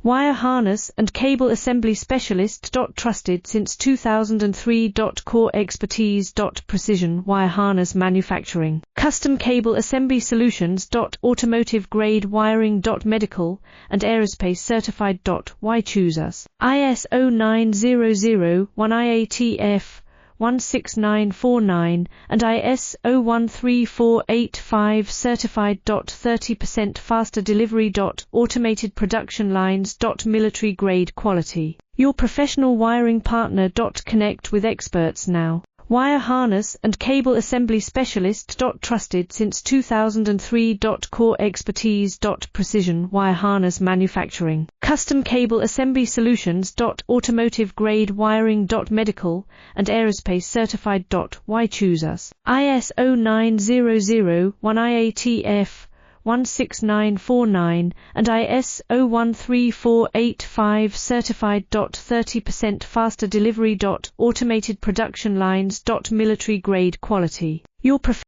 Wire harness and cable assembly specialist. Trusted since 2003. Core expertise. Precision wire harness manufacturing. Custom cable assembly solutions. Automotive grade wiring. Medical and aerospace certified. Why choose us? ISO 9001 IATF 16949 and ISO 13485 certified. 30% faster delivery. Automated production lines. Military grade quality. Your professional wiring partner. Connect with experts now. Wire harness and cable assembly specialist. Trusted since 2003. Core expertise. Precision wire harness manufacturing. Custom cable assembly solutions. Automotive grade wiring. Medical and aerospace certified. Why choose us? ISO 9001 IATF 16949 and ISO 13485 certified. 30% faster delivery. Automated production lines. Military grade quality. Your